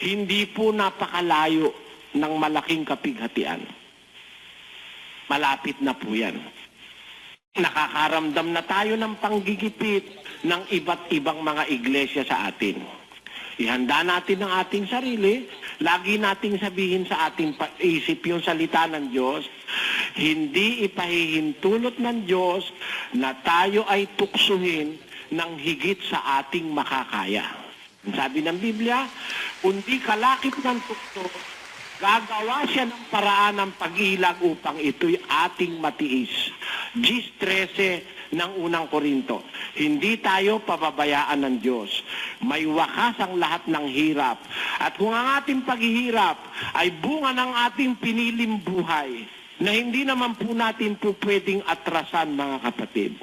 Hindi po napakalayo ng malaking kapighatian. Malapit na po yan. Nakakaramdam na tayo ng panggigipit ng iba't ibang mga iglesia sa atin. Ihanda natin ang ating sarili, lagi nating sabihin sa ating isip yung salita ng Diyos, hindi ipahihintulot ng Diyos na tayo ay tuksuhin ng higit sa ating makakaya. Sabi ng Biblia, kundi kalakip ng tukso, gagawa siya ng paraan ng pag-ilag upang ito'y ating matiis. Gis 13 ng unang Korinto. Hindi tayo pababayaan ng Diyos. May wakas ang lahat ng hirap. At kung ang ating paghihirap ay bunga ng ating piniling buhay, na hindi naman po natin po pwedeng atrasan, mga kapatid.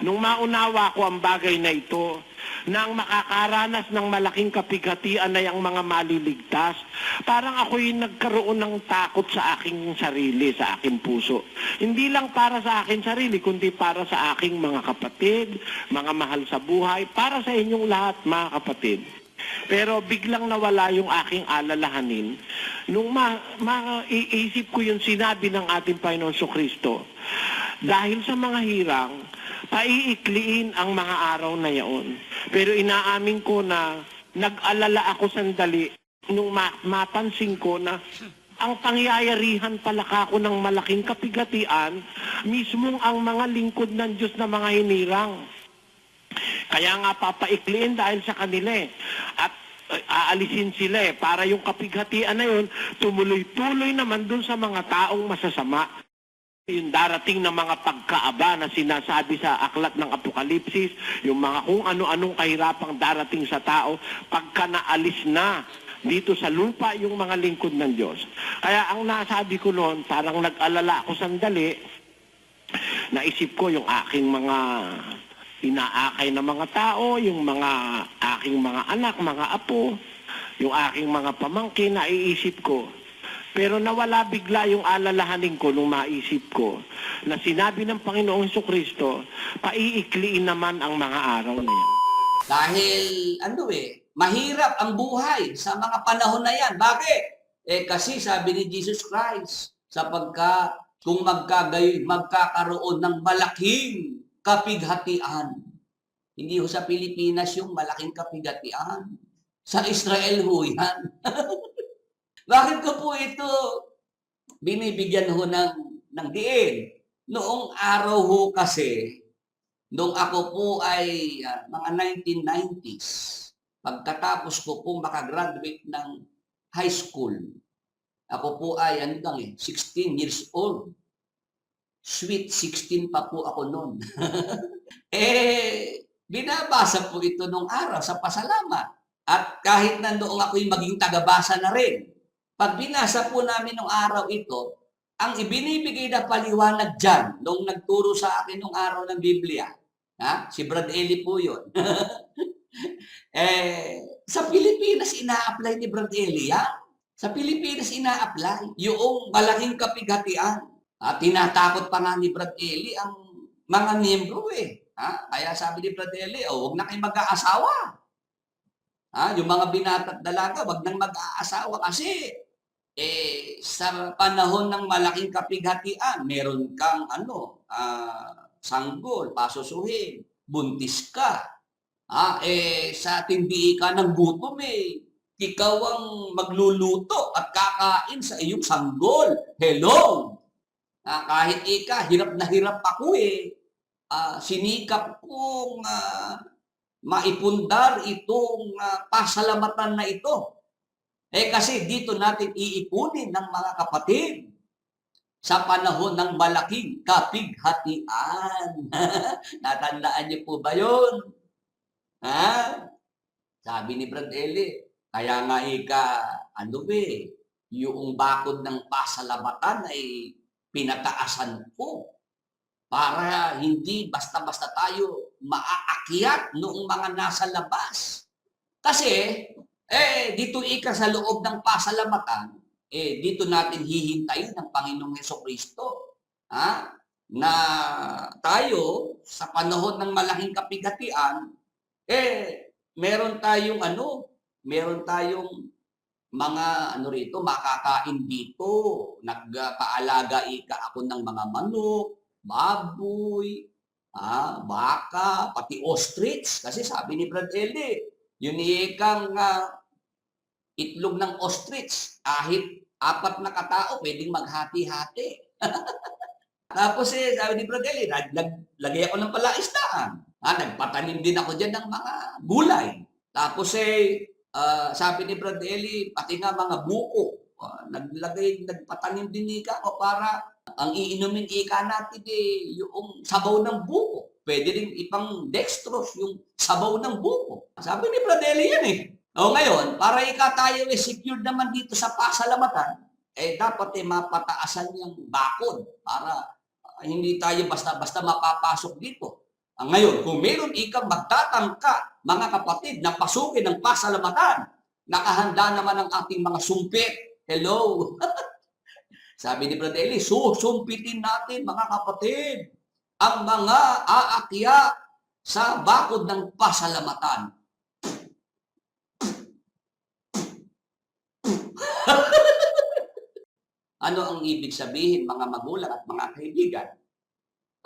Nung maunawa ko ang bagay na ito, na ang makakaranas ng malaking kapighatian ay ang mga maliligtas, parang ako'y nagkaroon ng takot sa aking sarili, sa aking puso. Hindi lang para sa aking sarili, kundi para sa aking mga kapatid, mga mahal sa buhay, para sa inyong lahat, mga kapatid. Pero biglang nawala yung aking alalahanin nung maiisip ko yung sinabi ng ating Panginoon Kristo. Dahil sa mga hirang, paiikliin ang mga araw na yaon. Pero inaamin ko na nag-alala ako sandali nung mapansin ko na ang pangyayarihan pala ako ng malaking kapighatian, mismong ang mga lingkod ng Diyos na mga hinirang. Kaya nga papaikliin dahil sa kanila at aalisin sila para yung kapighatian na yun tumuloy-tuloy naman dun sa mga taong masasama. Yung darating na mga pagkaaba na sinasabi sa aklat ng Apokalipsis, yung mga kung ano-anong kahirapang darating sa tao, pagka naalis na dito sa lupa yung mga lingkod ng Diyos. Kaya ang nasabi ko noon, parang nag-alala ako sandali, naisip ko yung aking mga inaakay na mga tao, yung mga aking mga anak, mga apo, yung aking mga pamangkin, naiisip ko. Pero nawala bigla yung alalahanin ko nung maisip ko na sinabi ng Panginoong Jesucristo, paiikliin naman ang mga araw na yan. Dahil, mahirap ang buhay sa mga panahon na yan. Bakit? Kasi sabi ni Jesus Christ, sapagkat kung magkakaroon ng malaking kapighatian, hindi ho sa Pilipinas yung malaking kapighatian. Sa Israel ho yan. Bakit ko po ito binibigyan ho ng diin? Noong araw ho kasi, noong ako po ay mga 1990s, pagkatapos ko po makagraduate ng high school, ako po ay 16 years old. Sweet 16 pa po ako noon. Binabasa po ito nung araw sa pasalamat. At kahit na noong ako'y maging tagabasa na rin, pag binasa po namin nung araw ito, ang ibinibigay na paliwanag dyan, nung nagturo sa akin nung araw ng Biblia, si Brad Eli po yun. Sa Pilipinas, ina-apply ni Brad Eli yan. Sa Pilipinas, ina-apply yung malaking kapighatian. Tinatakot pa nga ni Brad Eli ang mga miyembro Kaya sabi ni Brad Eli, huwag na kayong mag-aasawa. Yung mga binata't dalaga, wag nang mag-aasawa kasi sa panahon ng malaking kapighatian, meron kang sanggol, pasusuhin, buntis ka. Sa tindi ka ng gutom ikaw ang magluluto at kakain sa iyong sanggol. Hello! Kahit hirap na hirap ako sinikap kong maipundar itong pasalamatan na ito. Kasi dito natin iipunin ng mga kapatid sa panahon ng malaking kapighatian. Natandaan niyo po ba yun? Sabi ni Brad Eli, kaya nga yung bakod ng pasalamatan ay pinataasan ko para hindi basta-basta tayo maaakyat noong mga nasa labas. Kasi, dito sa loob ng pasalamatan, dito natin hihintayin ng Panginoong Jesucristo. Na tayo, sa panahon ng malaking kapighatian, meron tayong mga ano rito, makakain dito. Nagpaalaga ika ako ng mga manok, baboy, baka, pati ostrich. Kasi sabi ni Brad Eli, yun ikang itlog ng ostrich, kahit 4 na katao, pwedeng maghati-hati. Tapos sabi ni Brad Eli, lagay ako ng palaisdaan. Nagpatanim din ako dyan ng mga gulay. Tapos sabi ni Brad Eli, pati nga mga buko. Nagpatanim din ika ako para ang iinumin ika natin yung sabaw ng buko. Pwede rin ipang dextrose yung sabaw ng buko. Sabi ni Brad Eli yan O ngayon, para ika tayo secured naman dito sa pasalamatan, dapat mapataasan yung bakod para hindi tayo basta-basta mapapasok dito. Ngayon, kung meron ikang magtatangka, mga kapatid, na pasukin ng pasalamatan, nakahanda naman ang ating mga sumpit. Hello? Sabi ni Brad Eli, susumpitin natin, mga kapatid, ang mga aakya sa bakod ng pasalamatan. Ano ang ibig sabihin, mga magulang at mga kaibigan?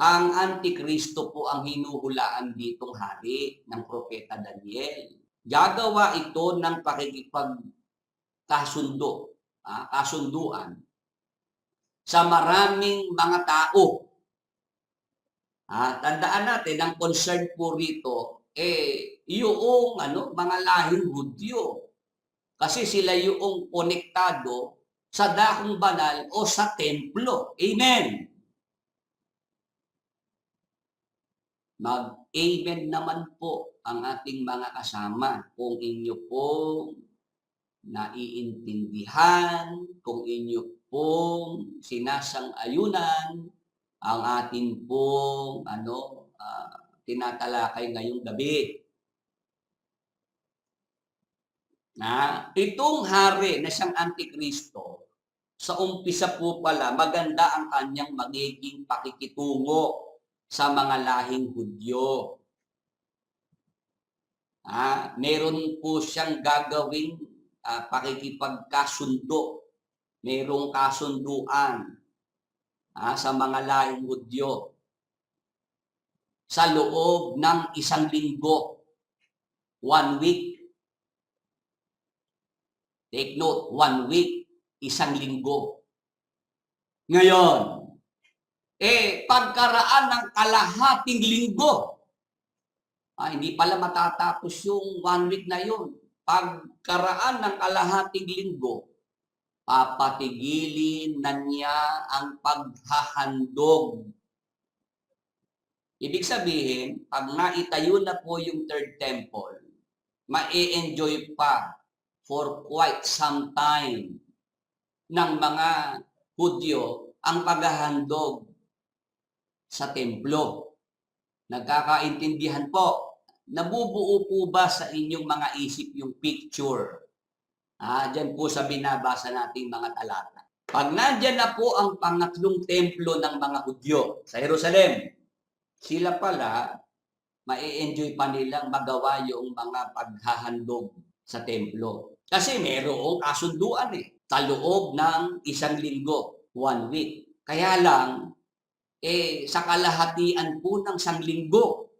Ang Antikristo po ang hinuhulaan ditong hari ng Propeta Daniel. Gagawa ito ng kasunduan sa maraming mga tao. Tandaan natin, ang concern po rito, yung mga lahing Hudyo. Kasi sila yung konektado sa dakong banal o sa templo. Amen. Mag-amen naman po ang ating mga kasama kung inyo pong naiintindihan, kung inyo pong sinasang-ayunan ang ating pong tinatalakay ngayong gabi. Itong hari na siyang Antikristo, sa umpisa po pala, maganda ang kanyang magiging pakikitungo sa mga lahing Hudyo. Meron po siyang gagawing pakikipagkasundo. Merong kasunduan sa mga lahing Hudyo. Sa loob ng 1 linggo, 1 week. Take note, 1 week, 1 linggo. Ngayon, pagkaraan ng kalahating linggo, hindi pala matatapos yung 1 week na yun. Pagkaraan ng kalahating linggo, papatigilin na niya ang paghahandog. Ibig sabihin, pag naitayo na po yung third temple, ma-enjoy pa for quite some time ng mga Hudyo ang paghahandog sa templo. Nagkakaintindihan po? Nabubuo po ba sa inyong mga isip yung picture? Diyan po sa binabasa nating mga talata. Pag nandyan na po ang pangatlong templo ng mga Hudyo sa Jerusalem, sila pala, ma-enjoy pa nilang magawa yung mga paghahandog sa templo. Kasi merong kasunduan sa loob ng 1 linggo, 1 week. Kaya lang, sa kalahatian po ng 1 linggo,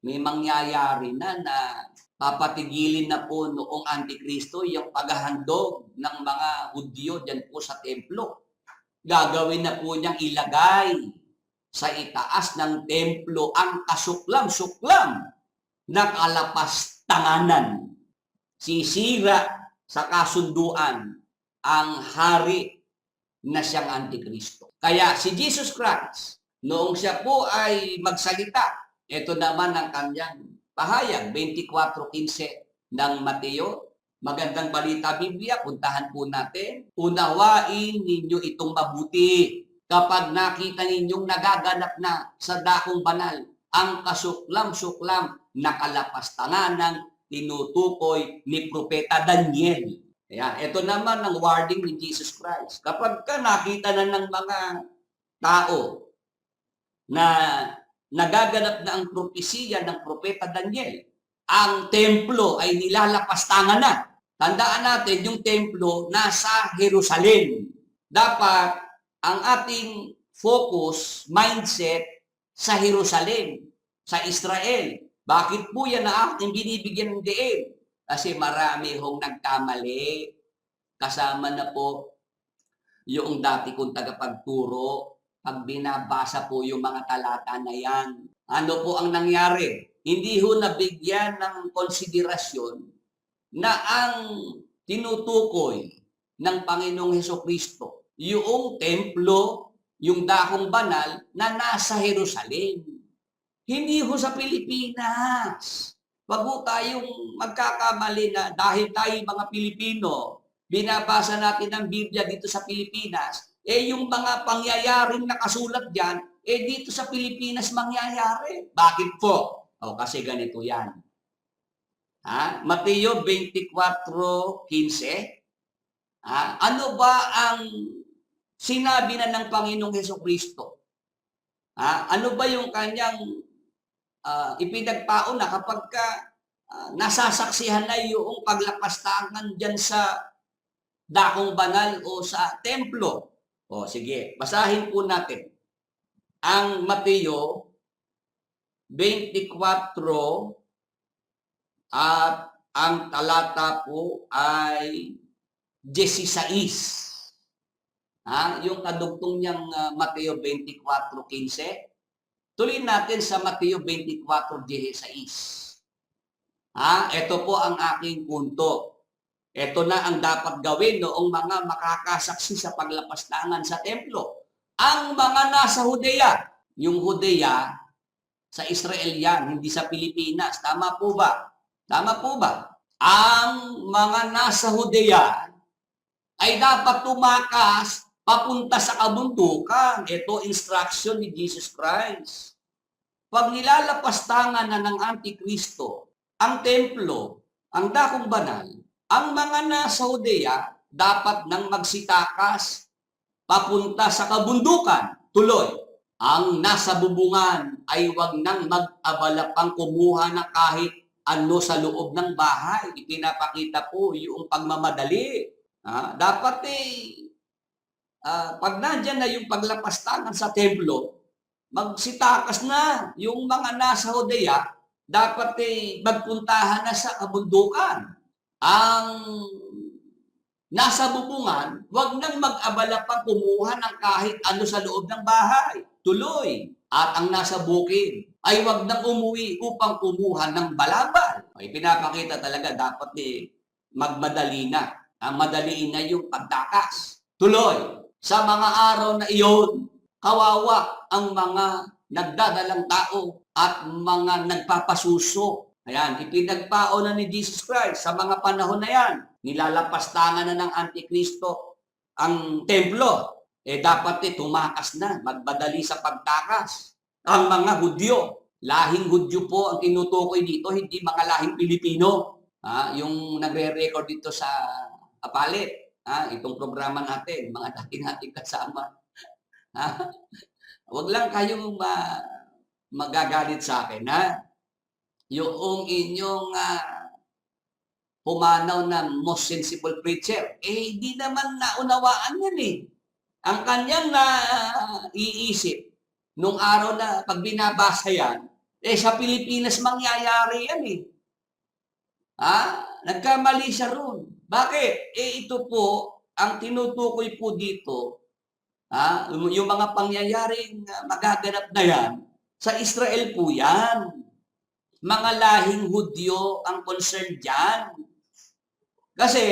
may mangyayari na papatigilin na po noong Antikristo yung paghahandog ng mga Hudyo dyan po sa templo. Gagawin na po niyang ilagay sa itaas ng templo ang kasuklam-suklam na kalapastanganan. Sisira sa kasunduan ang hari na siyang Antikristo. Kaya si Jesus Christ, noong siya po ay magsalita, ito naman ang kanyang pahayag, 24:15 ng Mateo. Magandang balita Biblia, puntahan po natin. Unawain ninyo itong mabuti kapag nakita ninyong nagaganap na sa dakong banal ang kasuklam-suklam na kalapastanganang tinutukoy ni Propeta Daniel. Ito naman ang wording ni Jesus Christ. Kapag nakita na ng mga tao na nagaganap na ang propesiya ng Propeta Daniel, ang templo ay nilalapastangan na. Tandaan natin, yung templo nasa Jerusalem. Dapat ang ating focus, mindset sa Jerusalem, sa Israel. Bakit po yan na ating binibigyan ng diin? Kasi marami hong nagkamali. Kasama na po yung dati kong tagapagturo. Pag binabasa po yung mga talata na yan, ano po ang nangyari? Hindi ho nabigyan ng konsiderasyon na ang tinutukoy ng Panginoong Hesukristo, yung templo, yung dakong banal na nasa Jerusalem. Hindi ho sa Pilipinas. Wag ho tayong magkakamali na dahil tayo mga Pilipino, binabasa natin ang Biblia dito sa Pilipinas, yung mga pangyayaring nakasulat dyan, dito sa Pilipinas mangyayari. Bakit po? Kasi ganito yan. Mateo 24:15. Ano ba ang sinabi na ng Panginoong Hesukristo? Ano ba yung kanyang ipinagpaon na kapag nasasaksihan na yung paglapastangan dyan sa dakong banal o sa templo? Sige, basahin po natin. Ang Mateo 24 at ang talata po ay 16. Yung kadugtong niyang Mateo 24:15. Tuloy natin sa Mateo 24:16. Ito po ang aking punto. Ito na ang dapat gawin noong mga makakasaksi sa paglapastangan sa templo. Ang mga nasa Judea, yung Judea, sa Israel yan, hindi sa Pilipinas. Tama po ba? Tama po ba? Ang mga nasa Judea ay dapat tumakas papunta sa kabundukan. Ito instruction ni Jesus Christ. Pag nilalapastangan na ng Antikristo ang templo, ang dakong banal, ang mga nasa Judea dapat nang magsitakas papunta sa kabundukan. Tuloy, ang nasa bubungan ay wag nang mag-abala pang kumuha ng kahit ano sa loob ng bahay. Ipinapakita po yung pagmamadali. Dapat pag nandyan na yung paglapastangan sa templo, magsitakas na yung mga nasa Judea, dapat magpuntahan na sa kabundukan. Ang nasa bubungan, wag nang mag-abala pang kumuha ng kahit ano sa loob ng bahay. Tuloy. At ang nasa bukid ay wag nang umuwi upang kumuha ng balabal. Pinapakita talaga dapat magmadali na. Madaliin na yung pagtakas. Tuloy. Sa mga araw na iyon, kawawa ang mga nagdadalang tao at mga nagpapasuso. Ayan, ipinagpaon na ni Jesus Christ sa mga panahon na yan. Nilalapastangan na ng Antikristo ang templo. Dapat tumakas na, magmadali sa pagtakas. Ang mga Hudyo, lahing Hudyo po ang tinutukoy dito, hindi mga lahing Pilipino. Yung nagre-record dito sa Apalit, itong programa natin, mga dating nating kasama. Huwag lang kayong magagalit sa akin, yung inyong pumanaw na most sensible preacher, hindi naman naunawaan yan Ang kanyang iisip, nung araw na pag binabasa yan, sa Pilipinas mangyayari yan Nagkamali siya ron. Bakit? Ito po, ang tinutukoy po dito, yung mga pangyayaring magaganap na yan, sa Israel po yan. Mga lahing Hudyo ang concern dyan. Kasi,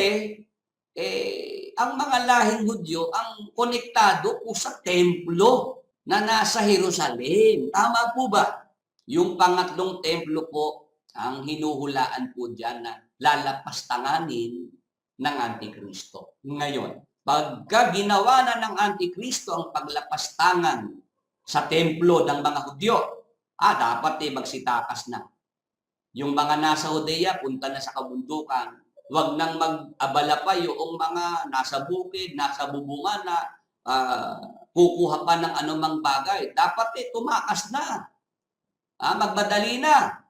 ang mga lahing Hudyo ang konektado po sa templo na nasa Jerusalem. Tama po ba? Yung pangatlong templo po, ang hinuhulaan po dyan na lalapastanganin ng Antikristo. Ngayon, pagka ginawa na ng Antikristo ang paglapastangan sa templo ng mga Hudyo, dapat magsitakas na. Yung mga nasa Judea, punta na sa kabundukan. Huwag nang mag-abala pa yung mga nasa bukid, nasa bubungan na kukuha pa ng anumang bagay. Dapat tumakas na. Magmadali na.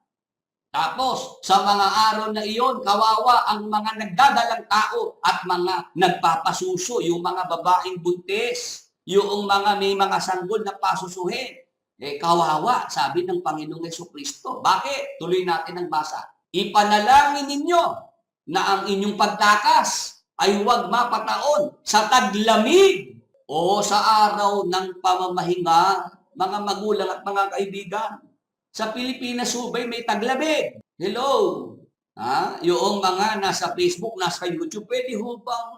Tapos, sa mga araw na iyon, kawawa ang mga nagdadalang tao at mga nagpapasuso, yung mga babaeng buntis, yung mga may mga sanggol na pasusuhin. Kawawa, sabi ng Panginoong Jesucristo. Bakit? Tuloy natin ang basa. Ipanalangin ninyo na ang inyong pagtakas ay huwag mapataon sa taglamig o sa araw ng pamamahinga, mga magulang at mga kaibigan. Sa Pilipinas, subay may taglamig. Hello? Yung mga nasa Facebook, nasa YouTube, pwede ho bang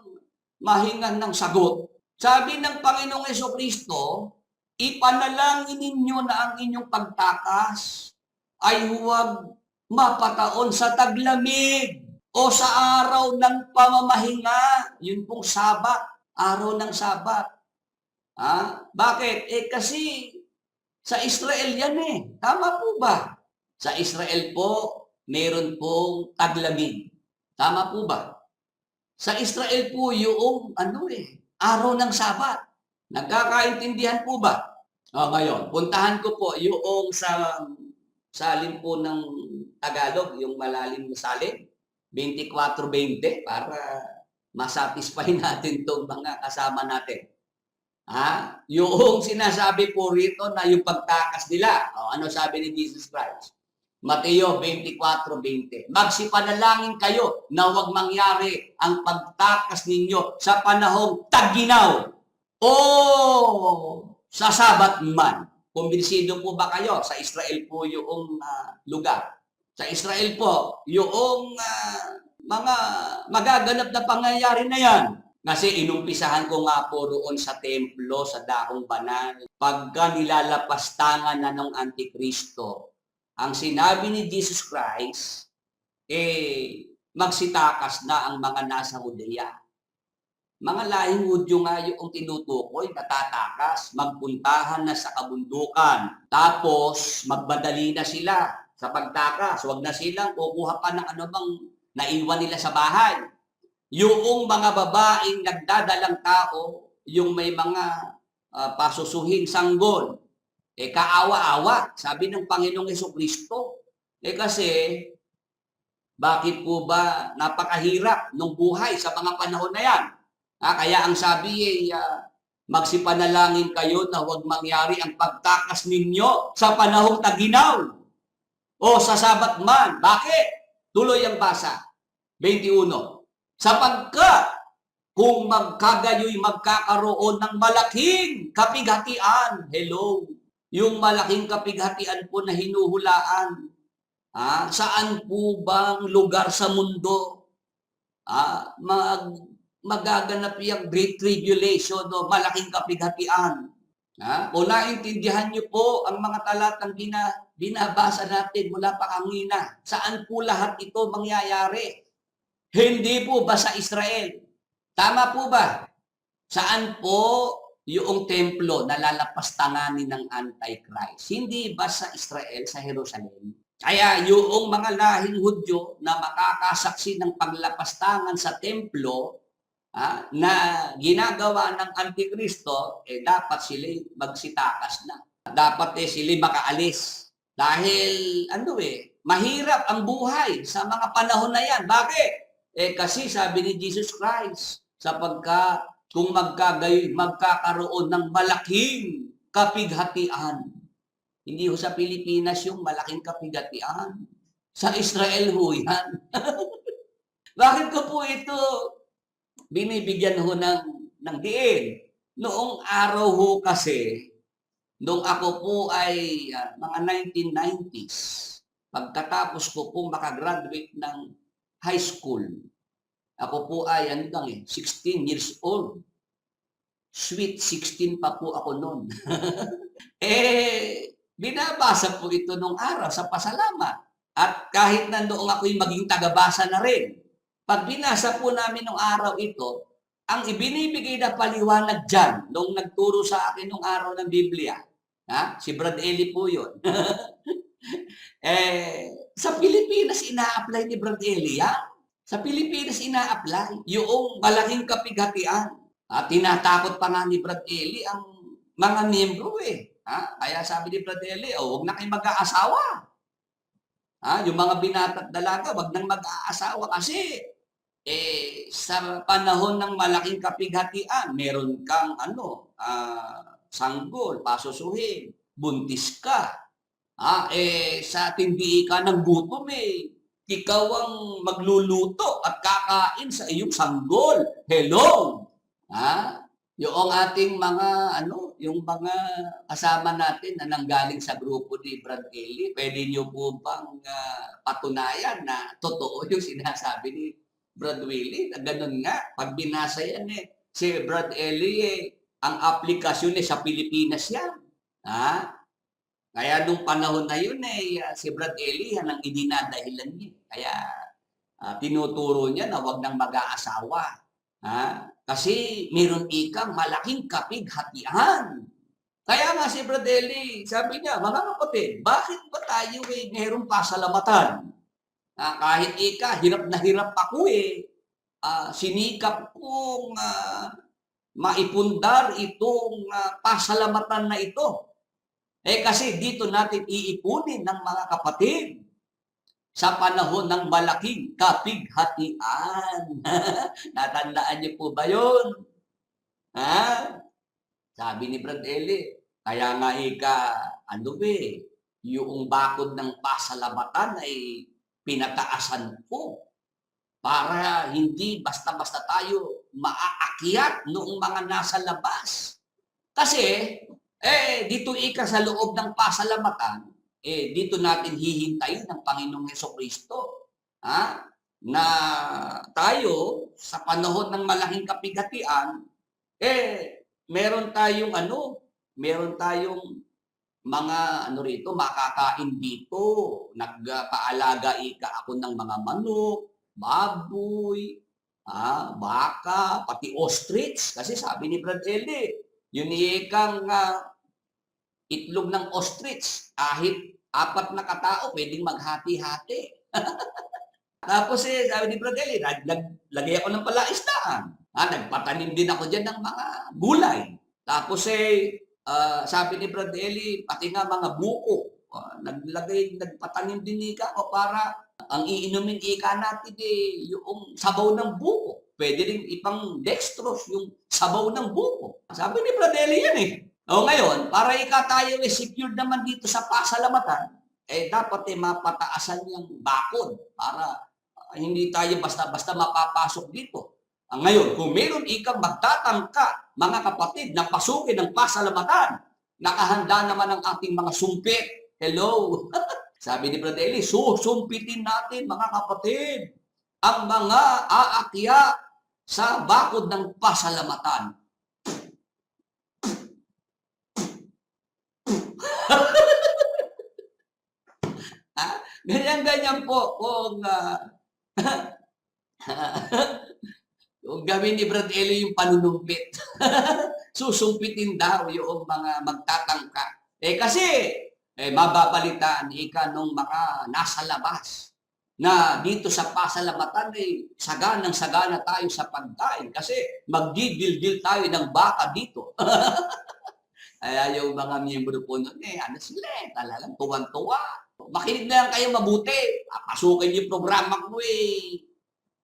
mahingan ng sagot? Sabi ng Panginoong Jesucristo, ipanalangin ninyo na ang inyong pagtakas ay huwag mapataon sa taglamig o sa araw ng pamamahinga. Yun pong Sabat, araw ng Sabat. Bakit? Kasi sa Israel yan Tama po ba? Sa Israel po, meron pong taglamig. Tama po ba? Sa Israel po yung araw ng Sabat. Nagkakaintindihan po ba? Ngayon, puntahan ko po yung sa salin po ng Tagalog, yung malalim na salin, 24-20, para masatisfy natin itong mga kasama natin. Yung sinasabi po rito na yung pagtakas nila. Ano sabi ni Jesus Christ? Mateo 24:20. Magsipanalangin kayo na huwag mangyari ang pagtakas ninyo sa panahong tag-inaw o sa Sabat man. Kumbinsido po ba kayo? Sa Israel po yung lugar. Sa Israel po, yung mga magaganap na pangyayari na yan. Kasi inumpisahan ko nga po roon sa templo, sa Dahong Banal. Pagka nilalapastangan na ng Antikristo, ang sinabi ni Jesus Christ, magsitakas na ang mga nasa Judea. Mga lahing Hudyo nga yung tinutukoy, natatakas, magpuntahan na sa kabundukan. Tapos, magbadali na sila sa pagtakas. Huwag na silang kukuha pa ng anumang naiwan nila sa bahay. Yung mga babaeng nagdadalang tao, yung may mga pasusuhin sanggol, kaawa-awa, sabi ng Panginoong Jesucristo. Kasi, bakit po ba napakahirap ng buhay sa mga panahon na yan? Kaya ang sabi magsipanalangin kayo na huwag mangyari ang pagtakas ninyo sa panahong taginaw o sa Sabat man. Bakit? Tuloy ang basa. 21. Sapagkat kung magkagayoy magkakaroon ng malaking kapighatian. Hello. Yung malaking kapighatian po na hinuhulaan. Saan po bang lugar sa mundo magaganap yung Great Tribulation o malaking kapighatian? Kung naintindihan niyo po ang mga talatang binabasa natin mula pa kanina, saan po lahat ito mangyayari? Hindi po ba sa Israel? Tama po ba? Saan po yung templo na lalapastanganin ng Antichrist? Hindi ba sa Israel, sa Jerusalem? Kaya yung mga lahing Hudyo na makakasaksi ng paglapastangan sa templo na ginagawa ng Antikristo, dapat sila magsitakas na. Dapat sila makaalis. Dahil, mahirap ang buhay sa mga panahon na yan. Bakit? Kasi sabi ni Jesus Christ, sapagkat kung magkakaroon ng malaking kapighatian. Hindi ho sa Pilipinas yung malaking kapighatian. Sa Israel ho yan. Bakit ko po ito binibigyan ho ng diin? Noong araw ho kasi, noong ako po ay mga 1990s, pagkatapos ko po makagraduate ng high school, ako po ay 16 years old. Sweet 16 pa po ako noon. Binabasa po ito nung araw sa pasalamat. At kahit na noong ako'y maging tagabasa na rin, pag binasa po namin nung araw ito, ang ibinibigay na paliwanag dyan, nung nagturo sa akin nung araw ng Biblia, si Brad Eli po yun. Sa Pilipinas, ina-apply ni Brad Eli, Sa Pilipinas, ina-apply yung malaking kapighatian. Tinatakot pa nga ni Brad Eli ang mga miyembro Kaya sabi ni Brad Eli, huwag na kayo mag-aasawa. Yung mga binata't dalaga, wag nang mag-aasawa kasi sa panahon ng malaking kapighatian, meron kang sanggol, pasusuhin, buntis ka. Sa tindi ka ng gutom ikaw ang magluluto at kakain sa iyong sanggol. Hello! Yung ating mga yung mga kasama natin na nanggaling sa grupo ni Brad Eli, pwede niyo po bang patunayan na totoo yung sinasabi ni Brad Willie? Na ganun nga, pag binasa yan si Brad Eli ang aplikasyon sa Pilipinas yan. Kaya nung panahon na yun si Brad Eli yan ang idinadahilan niya. Kaya tinuturo niya na wag nang mag-aasawa. Kasi meron ikang malaking kapighatian. Kaya nga si Brad Eli, sabi niya, mga kapatid, bakit ba tayo mayroong pasalamatan? Kahit hirap na hirap ako sinikap kong maipundar itong pasalamatan na ito. Kasi dito natin iipunin ng mga kapatid sa panahon ng malaking kapighatian. Natandaan niyo po ba yun? Sabi ni Brad Eli, kaya nga yung bakod ng pasalamatan ay pinataasan ko para hindi basta-basta tayo maaakyat noong mga nasa labas. Kasi, dito sa loob ng pasalamatan, dito natin hihintayin ng Panginoong Hesukristo. Na tayo, sa panahon ng malaking kapighatian, meron tayong mga makakain dito. Nagpaalaga ako ng mga manok, baboy, baka, pati ostrich. Kasi sabi ni Brad Eli, yun itlog ng ostrich, kahit 4 na katao, pwedeng maghati-hati. Tapos sabi ni Brad Eli, lagay ako ng palaisdaan. Nagpatanim din ako dyan ng mga gulay. Tapos sabi ni Brad Eli, pati nga mga buko. Nagpatanim din ako para ang iinumin natin yung sabaw ng buko. Pwede rin ipang dextrose yung sabaw ng buko. Sabi ni Brad Eli yan ngayon, para tayo secure naman dito sa pasalamatan, dapat mapataasan yung bakod para hindi tayo basta-basta mapapasok dito. Ngayon, kung meron magtatangka, mga kapatid, na pasukin ng pasalamatan, nakahanda naman ang ating mga sumpit. Hello! Sabi ni Brad Eli, susumpitin natin, mga kapatid, ang mga aakyat sa bakod ng pasalamatan. Ganyan-ganyan po kung kung gawin ni Brad Eli yung panunumpit. Susumpitin daw yung mga magtatangka. Kasi mababalitaan nung mga nasa labas na dito sa pasalamatan saganang-sagana tayo sa pagkain kasi magdidildil tayo ng baka dito. Kaya yung mga miyembro po nun talagang tuwan-tuwa. Makinig na lang kayo mabuti. Pasukin yung programa ko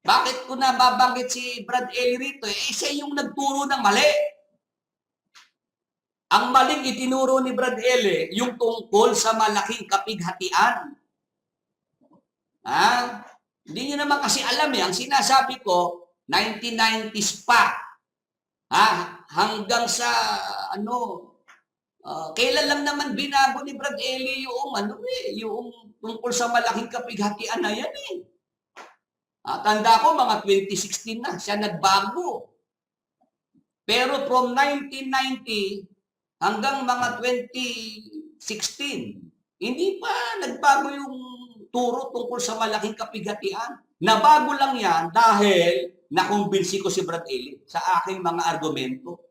Bakit ko nababanggit si Brad Eli rito? Siya yung nagturo ng mali. Ang maling itinuro ni Brad Eli, yung tungkol sa malaking kapighatian. Hindi nyo naman kasi alam ang sinasabi ko, 1990s pa. Hanggang sa kailan lang naman binago ni Brad Eli yung tungkol sa malaking kapighatian na yan tanda ko mga 2016 na siya nagbago. Pero from 1990 hanggang mga 2016, hindi pa nagbago yung turo tungkol sa malaking kapighatian. Nabago lang yan dahil nakumbinsi ko si Brad Eli sa aking mga argumento.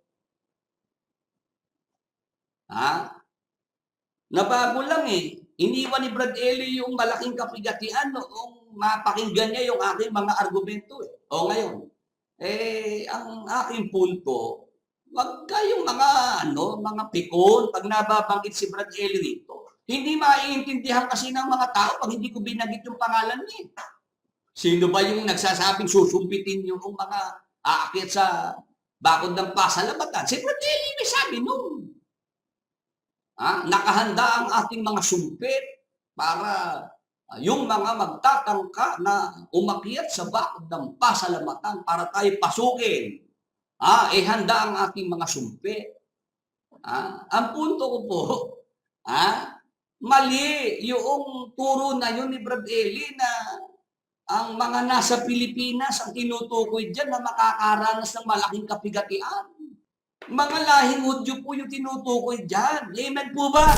Nabago lang Iniwan ni Brad Eli yung malaking kapighatian noong mapakinggan niya yung aking mga argumento ngayon, ang aking punto, wag kayong mga pikon pag nababanggit si Brad Eli dito. Hindi maiintindihan kasi ng mga tao pag hindi ko binanggit yung pangalan niya. Sino ba yung nagsasabing susumpitin yung mga aakyat sa bakod ng pasalamatan? Si Brad Eli may sabi noon. Nakahanda ang ating mga sumpit para yung mga magtatangka na umakyat sa bakod ng pasalamatan para tayo pasukin. Handa ang ating mga sumpit. Ang punto ko po, mali yung turo na yun ni Brad Eli na ang mga nasa Pilipinas ang tinutukoy dyan na makakaranas ng malaking kapigatian. Mga lahing Hudyo po yung tinutukoy dyan. Amen po ba?